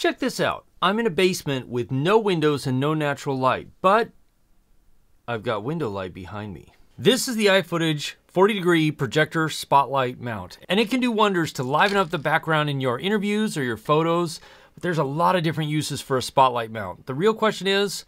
Check this out. I'm in a basement with no windows and no natural light, but I've got window light behind me. This is the Ifootage 40-degree projector spotlight mount, and it can do wonders to liven up the background in your interviews or your photos, but there's a lot of different uses for a spotlight mount. The real question is,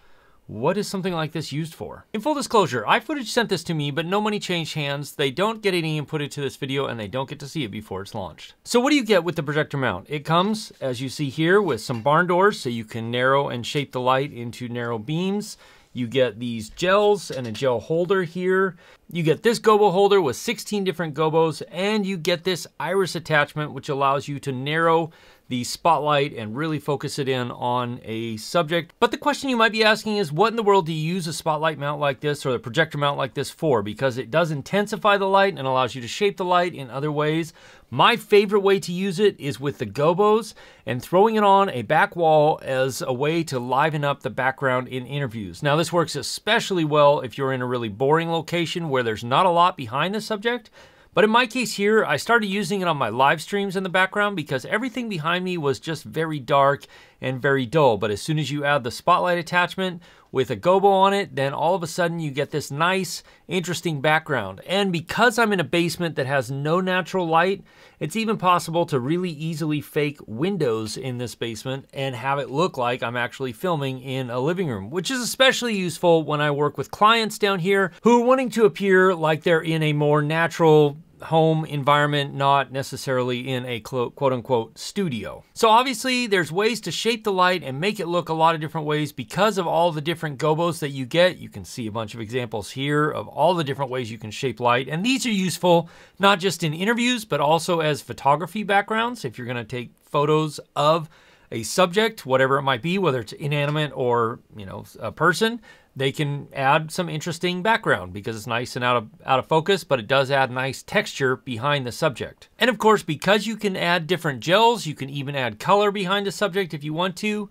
what is something like this used for? In full disclosure, Ifootage sent this to me, but no money changed hands. They don't get any input into this video, and they don't get to see it before it's launched. So what do you get with the projector mount? It comes, as you see here, with some barn doors, so you can narrow and shape the light into narrow beams. You get these gels and a gel holder here. You get this gobo holder with 16 different gobos, and you get this iris attachment, which allows you to narrow the spotlight and really focus it in on a subject. But the question you might be asking is, what in the world do you use a spotlight mount like this or a projector mount like this for? Because it does intensify the light and allows you to shape the light in other ways. My favorite way to use it is with the gobos and throwing it on a back wall as a way to liven up the background in interviews. Now, this works especially well if you're in a really boring location where there's not a lot behind the subject. But in my case here, I started using it on my live streams in the background because everything behind me was just very dark and very dull. But as soon as you add the spotlight attachment with a gobo on it, then all of a sudden you get this nice, interesting background. And because I'm in a basement that has no natural light, it's even possible to really easily fake windows in this basement and have it look like I'm actually filming in a living room, which is especially useful when I work with clients down here who are wanting to appear like they're in a more natural home environment, not necessarily in a quote-unquote studio. So obviously there's ways to shape the light and make it look a lot of different ways because of all the different gobos that you get. You can see a bunch of examples here of all the different ways you can shape light, and these are useful not just in interviews but also as photography backgrounds. If you're going to take photos of a subject, whatever it might be, whether it's inanimate or, you know, a person, they can add some interesting background because it's nice and out of focus, but it does add nice texture behind the subject. And of course, because you can add different gels, you can even add color behind the subject if you want to.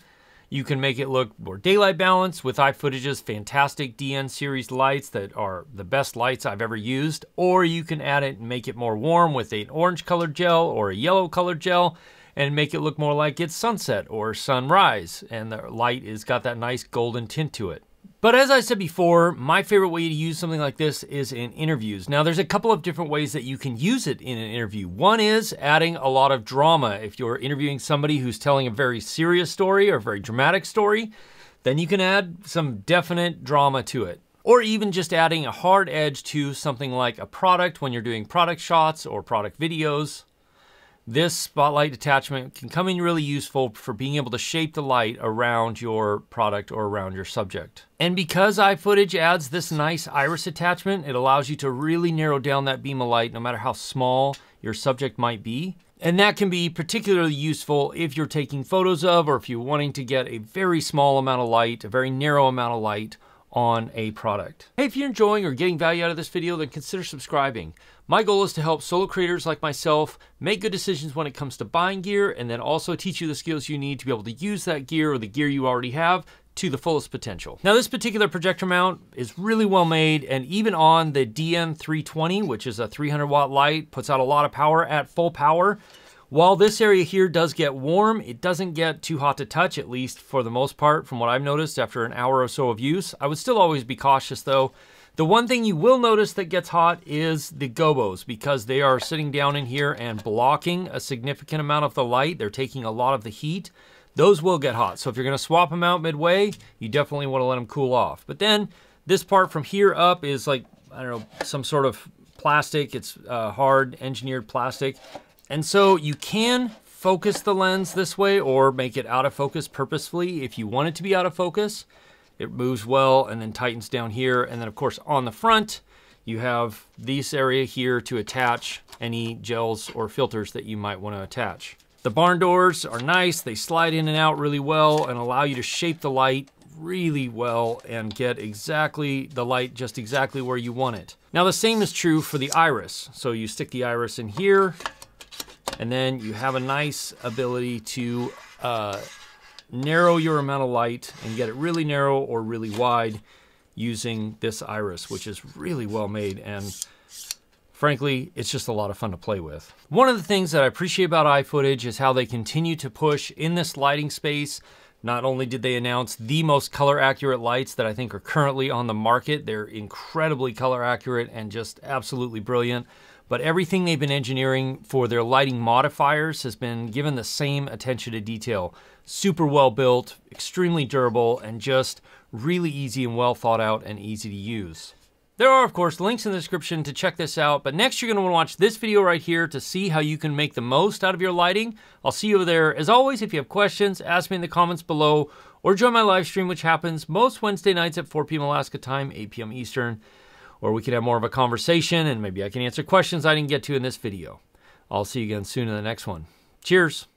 You can make it look more daylight balanced with Ifootage's fantastic DN series lights that are the best lights I've ever used. Or you can add it and make it more warm with an orange colored gel or a yellow colored gel and make it look more like it's sunset or sunrise. And the light has got that nice golden tint to it. But as I said before, my favorite way to use something like this is in interviews. Now, there's a couple of different ways that you can use it in an interview. One is adding a lot of drama. If you're interviewing somebody who's telling a very serious story or a very dramatic story, then you can add some definite drama to it. Or even just adding a hard edge to something like a product when you're doing product shots or product videos. This spotlight attachment can come in really useful for being able to shape the light around your product or around your subject. And because Ifootage adds this nice iris attachment, it allows you to really narrow down that beam of light no matter how small your subject might be. And that can be particularly useful if you're taking photos of or if you're wanting to get a very small amount of light, a very narrow amount of light on a product. Hey, if you're enjoying or getting value out of this video, then consider subscribing. My goal is to help solo creators like myself make good decisions when it comes to buying gear, and then also teach you the skills you need to be able to use that gear or the gear you already have to the fullest potential. Now, this particular projector mount is really well made, and even on the DN320, which is a 300 watt light, puts out a lot of power at full power. While this area here does get warm, it doesn't get too hot to touch, at least for the most part, from what I've noticed after an hour or so of use. I would still always be cautious though. The one thing you will notice that gets hot is the gobos, because they are sitting down in here and blocking a significant amount of the light. They're taking a lot of the heat. Those will get hot. So if you're gonna swap them out midway, you definitely wanna let them cool off. But then this part from here up is like, I don't know, some sort of plastic. It's hard engineered plastic. And so you can focus the lens this way or make it out of focus purposefully if you want it to be out of focus. It moves well and then tightens down here. And then of course on the front, you have this area here to attach any gels or filters that you might want to attach. The barn doors are nice. They slide in and out really well and allow you to shape the light really well and get exactly the light just exactly where you want it. Now the same is true for the iris. So you stick the iris in here, and then you have a nice ability to narrow your amount of light and get it really narrow or really wide using this iris, which is really well made. And Frankly, it's just a lot of fun to play with. One of the things that I appreciate about Ifootage is how they continue to push in this lighting space. Not only did they announce the most color accurate lights that I think are currently on the market, they're incredibly color accurate and just absolutely brilliant, but everything they've been engineering for their lighting modifiers has been given the same attention to detail. Super well built, extremely durable, and just really easy and well thought out and easy to use. There are, of course, links in the description to check this out, but next you're going to want to watch this video right here to see how you can make the most out of your lighting. I'll see you over there. As always, if you have questions, ask me in the comments below, or join my live stream, which happens most Wednesday nights at 4 p.m. Alaska time, 8 p.m. Eastern, or we could have more of a conversation, and maybe I can answer questions I didn't get to in this video. I'll see you again soon in the next one. Cheers!